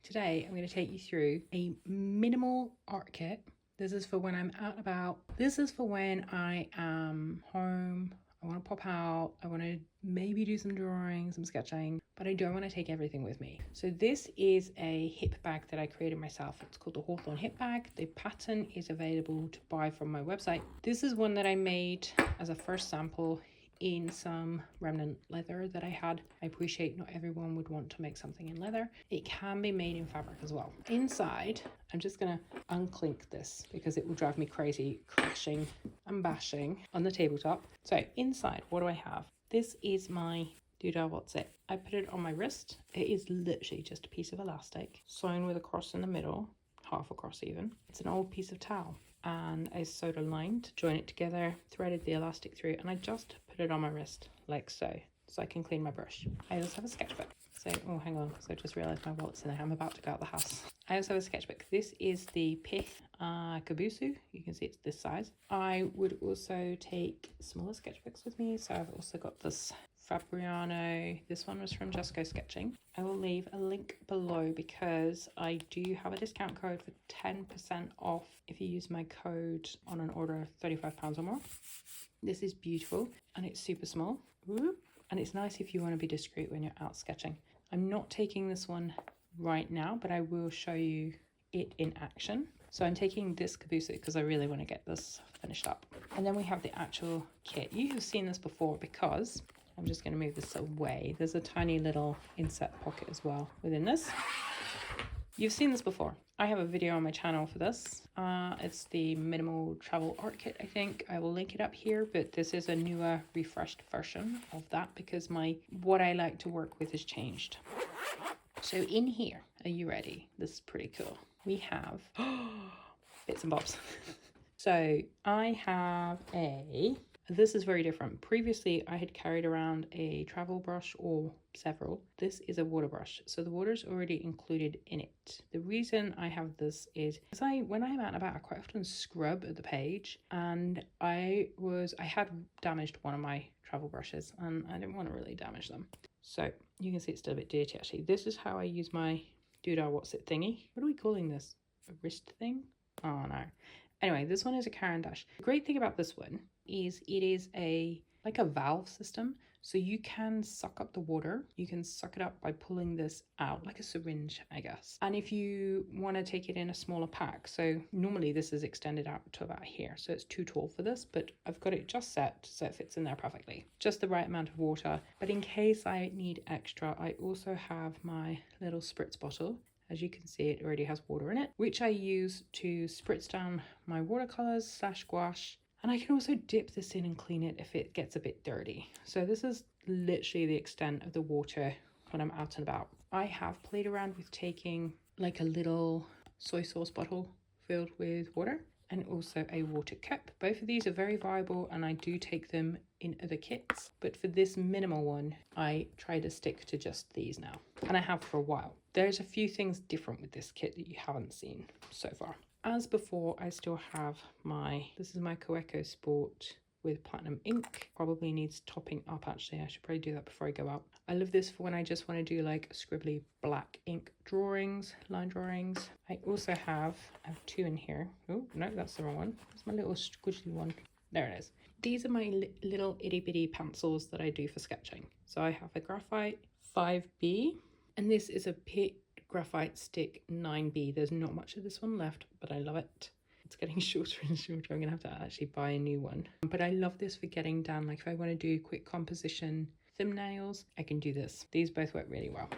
Today I'm going to take you through a minimal art kit. This is for when I'm out and about. This is for when I am home. I want to pop out. I want to maybe do some drawing, some sketching, but I don't want to take everything with me. So this is a hip bag that I created myself. It's called the Hawthorn hip bag. The pattern is available to buy from my website. This is one that I made as a first sample in some remnant leather that I had. I appreciate not everyone would want to make something in leather. It can be made in fabric as well. Inside, I'm just gonna unclink this because it will drive me crazy crashing and bashing on the tabletop. So inside, what do I have? This is my doodah what's it. I put it on my wrist. It is literally just a piece of elastic sewn with a cross in the middle, half a cross even. It's an old piece of towel, and I sewed a line to join it together, threaded the elastic through, and I just put it on my wrist like so I can clean my brush. I also have a sketchbook. So, oh, hang on, because I just realised my wallet's in there. I'm about to go out the house. I also have a sketchbook. This is the Pith Kabusu. You can see it's this size. I would also take smaller sketchbooks with me. So I've also got this Fabriano. This one was from Just Go Sketching. I will leave a link below because I do have a discount code for 10% off if you use my code on an order of £35 or more. This is beautiful and it's super small. And it's nice if you want to be discreet when you're out sketching. I'm not taking this one right now, but I will show you it in action. So I'm taking this Kabusu because I really want to get this finished up. And then we have the actual kit. You have seen this before because I'm just going to move this away. There's a tiny little inset pocket as well within this. You've seen this before. I have a video on my channel for this. It's the minimal travel art kit, I think. I will link it up here, but this is a newer, refreshed version of that because what I like to work with has changed. So in here, are you ready? This is pretty cool. We have bits and bobs. So I have this is very different. Previously, I had carried around a travel brush or several. This is a water brush, so the water's already included in it. The reason I have this is when I'm out and about, I quite often scrub at the page, and I had damaged one of my travel brushes, and I didn't want to really damage them. So you can see it's still a bit dirty actually. This is how I use my doodah what's it thingy. What are we calling this? A wrist thing? Oh no. Anyway, this one is a Caran d'Ache. The great thing about this one is it is like a valve system. So you can suck up the water. You can suck it up by pulling this out like a syringe, I guess. And if you want to take it in a smaller pack, so normally this is extended out to about here. So it's too tall for this, but I've got it just set so it fits in there perfectly. Just the right amount of water. But in case I need extra, I also have my little spritz bottle. As you can see, it already has water in it, which I use to spritz down my watercolors / gouache. And I can also dip this in and clean it if it gets a bit dirty. So this is literally the extent of the water when I'm out and about. I have played around with taking like a little soy sauce bottle filled with water and also a water cup. Both of these are very viable and I do take them in other kits. But for this minimal one, I try to stick to just these now. And I have for a while. There's a few things different with this kit that you haven't seen so far. As before, I still have this is my Coeco Sport with platinum ink. Probably needs topping up actually. I should probably do that before I go out. I love this for when I just want to do like scribbly black ink drawings, line drawings. I also have two in here. Oh, no, that's the wrong one. It's my little squidgy one. There it is. These are my little itty bitty pencils that I do for sketching. So I have a graphite 5B, and this is a Pitt graphite stick 9B. There's not much of this one left, but I love it. It's getting shorter and shorter. I'm gonna have to actually buy a new one. But I love this for getting down, like if I want to do quick composition thumbnails, I can do this. These both work really well.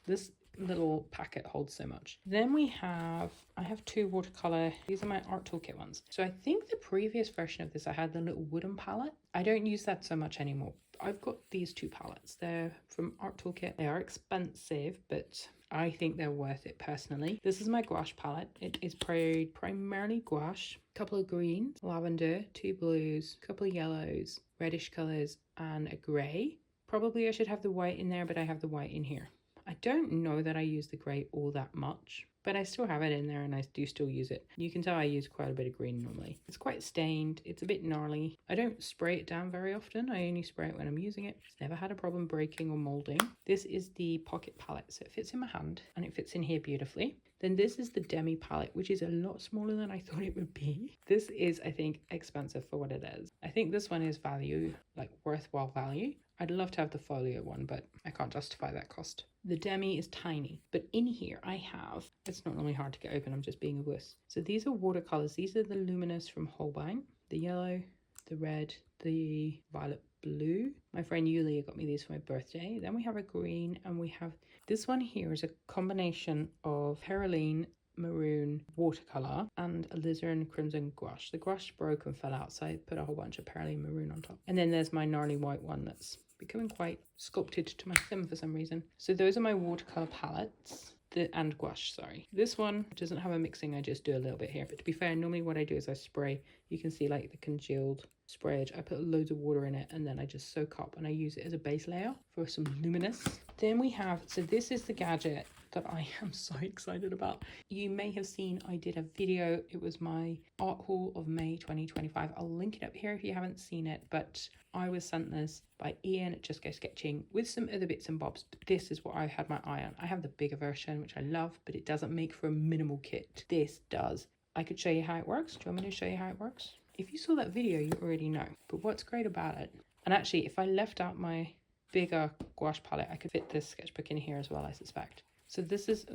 This little packet holds so much. Then I have two watercolor. These are my art toolkit ones. So I think the previous version of this, I had the little wooden palette. I don't use that so much anymore. I've got these two palettes. They're from Art Toolkit. They are expensive, but I think they're worth it personally. This is my gouache palette. It is primarily gouache, a couple of greens, lavender, two blues, a couple of yellows, reddish colors, and a gray. Probably I should have the white in there, but I have the white in here. I don't know that I use the grey all that much, but I still have it in there and I do still use it. You can tell I use quite a bit of green normally. It's quite stained. It's a bit gnarly. I don't spray it down very often. I only spray it when I'm using it. It's never had a problem breaking or molding. This is the pocket palette. So it fits in my hand and it fits in here beautifully. Then this is the demi palette, which is a lot smaller than I thought it would be. This is, I think, expensive for what it is. I think this one is value, like worthwhile value. I'd love to have the folio one, but I can't justify that cost. The demi is tiny, but in here I have, it's not really hard to get open, I'm just being a wuss. So these are watercolors. These are the luminous from Holbein, the yellow, the red, the violet blue. My friend Yulia got me these for my birthday. Then we have a green, and we have this one here is a combination of Perylene, maroon watercolor and alizarin crimson gouache. The gouache broke and fell out, so I put a whole bunch of Perylene maroon on top. And then there's my gnarly white one that's becoming quite sculpted to my sim for some reason. So those are my watercolor palettes. And gouache, sorry. This one doesn't have a mixing, I just do a little bit here. But to be fair, normally what I do is I spray. You can see like the congealed sprayage. I put loads of water in it and then I just soak up and I use it as a base layer for some luminous. Then we have, so this is the gadget that I am so excited about. You may have seen I did a video. It was my art haul of May 2025. I'll link it up here if you haven't seen it, but I was sent this by Ian at Just Go Sketching with some other bits and bobs, but this is what I had my eye on. I have the bigger version, which I love, but it doesn't make for a minimal kit. This does. I could show you how it works. Do you want me to show you how it works? If you saw that video, you already know, but what's great about it, and actually if I left out my bigger gouache palette, I could fit this sketchbook in here as well, I suspect. So this is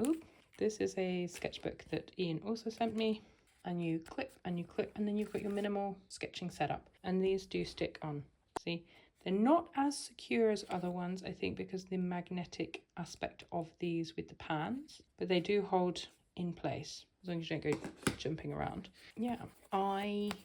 a sketchbook that Ian also sent me, and you clip and you clip and then you've got your minimal sketching setup, and these do stick on. See, they're not as secure as other ones, I think, because the magnetic aspect of these with the pans, but they do hold in place as long as you don't go jumping around. Yeah,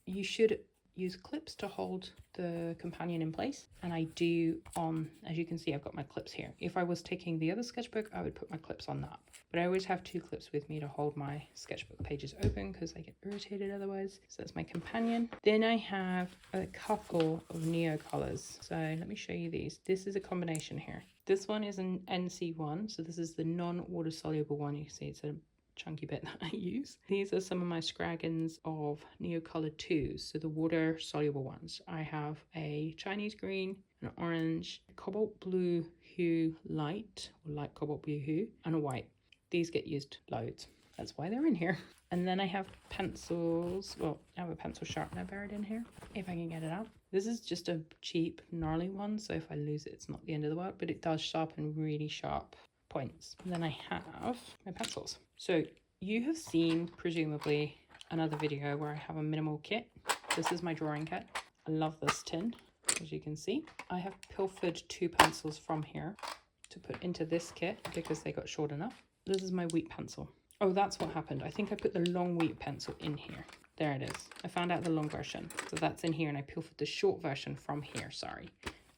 you should use clips to hold the companion in place, and I do on, as you can see, I've got my clips here. If I was taking the other sketchbook, I would put my clips on that, but I always have two clips with me to hold my sketchbook pages open because I get irritated otherwise. So that's my companion. Then I have a couple of neo colors, so let me show you these. This is a combination here. This one is an NC1, so this is the non-water soluble one. You can see it's a chunky bit that I use. These are some of my scraggons of Neocolor 2s, so the water soluble ones. I have a Chinese green, an orange, a cobalt blue hue light, or light cobalt blue hue, and a white. These get used loads. That's why they're in here. And then I have pencils. Well, I have a pencil sharpener buried in here, if I can get it out. This is just a cheap, gnarly one, so if I lose it, it's not the end of the world, but it does sharpen really sharp points. And then I have my pencils. So you have seen presumably another video where I have a minimal kit. This is my drawing kit. I love this tin, as you can see. I have pilfered 2 pencils from here to put into this kit because they got short enough. This is my wheat pencil. Oh, that's what happened. I think I put the long wheat pencil in here. There it is. I found out the long version. So that's in here, and I pilfered the short version from here, sorry,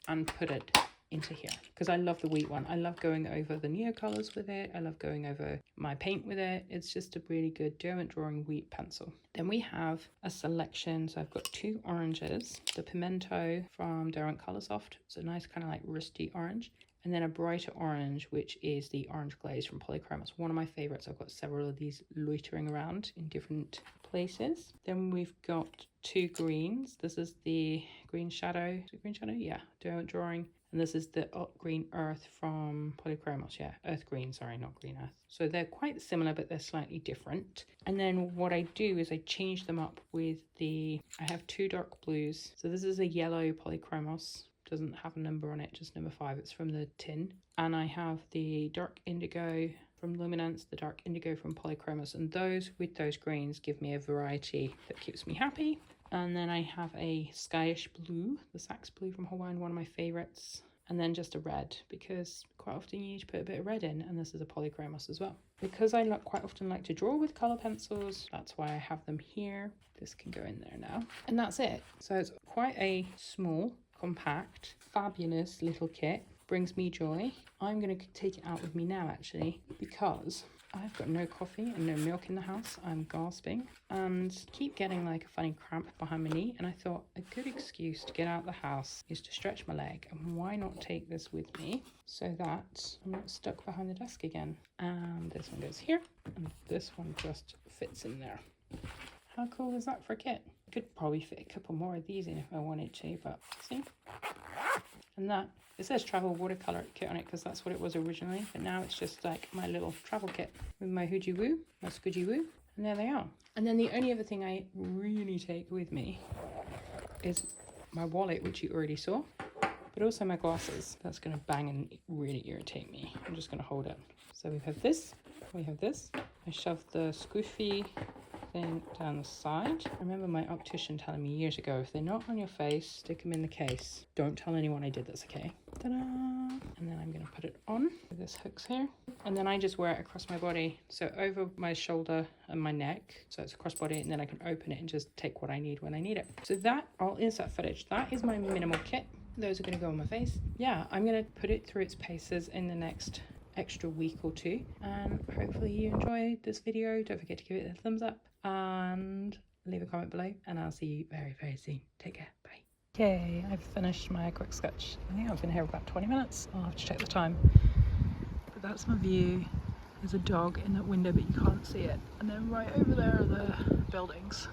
and put it into here because I love the wheat one. I love going over the neo colors with it. I love going over my paint with it. It's just a really good geomet drawing wheat pencil. Then we have a selection. So I've got 2 oranges, the pimento from Derwent Coloursoft. It's a nice kind of like rusty orange, and then a brighter orange, which is the orange glaze from Polychromos, one of my favorites. I've got several of these loitering around in different places. Then we've got 2 greens. This is the green shadow. Is it green shadow? Yeah, Derwent drawing. And this is the green earth from Polychromos. Yeah, earth green, sorry, not green earth. So they're quite similar, but they're slightly different. And then what I do is I change them up with I have 2 dark blues. So this is a yellow Polychromos. Doesn't have a number on it, just number 5. It's from the tin. And I have the dark indigo from Luminance, the dark indigo from Polychromos. And those with those greens give me a variety that keeps me happy. And then I have a skyish blue, the Sax blue from Hawaii, one of my favorites. And then just a red, because quite often you need to put a bit of red in, and this is a Polychromos as well. Because I quite often like to draw with colour pencils, that's why I have them here. This can go in there now. And that's it. So it's quite a small, compact, fabulous little kit. Brings me joy. I'm going to take it out with me now, actually, because I've got no coffee and no milk in the house. I'm gasping and keep getting like a funny cramp behind my knee. And I thought a good excuse to get out of the house is to stretch my leg. And why not take this with me so that I'm not stuck behind the desk again? And this one goes here and this one just fits in there. How cool is that for a kit? I could probably fit a couple more of these in if I wanted to, but see? And that, it says travel watercolor kit on it because that's what it was originally, but now it's just like my little travel kit with my Hooji Woo, my Squidgy Woo, and there they are. And then the only other thing I really take with me is my wallet, which you already saw, but also my glasses. That's going to bang and really irritate me. I'm just going to hold it. So we have this. I shoved the squishy thing down the side. I remember my optician telling me years ago, if they're not on your face, stick them in the case. Don't tell anyone I did this, okay? Ta-da! And then I'm going to put it on. This hook's here. And then I just wear it across my body. So over my shoulder and my neck. So it's across body, and then I can open it and just take what I need when I need it. So that all is that footage. That is my minimal kit. Those are going to go on my face. Yeah, I'm going to put it through its paces in the next extra week or two, and hopefully you enjoyed this video. Don't forget to give it a thumbs up and leave a comment below, and I'll see you very, very soon. Take care. Bye. Okay, I've finished my quick sketch. I think I've been here about 20 minutes. I'll have to check the time. But that's my view. There's a dog in that window, but you can't see it. And then right over there are the buildings.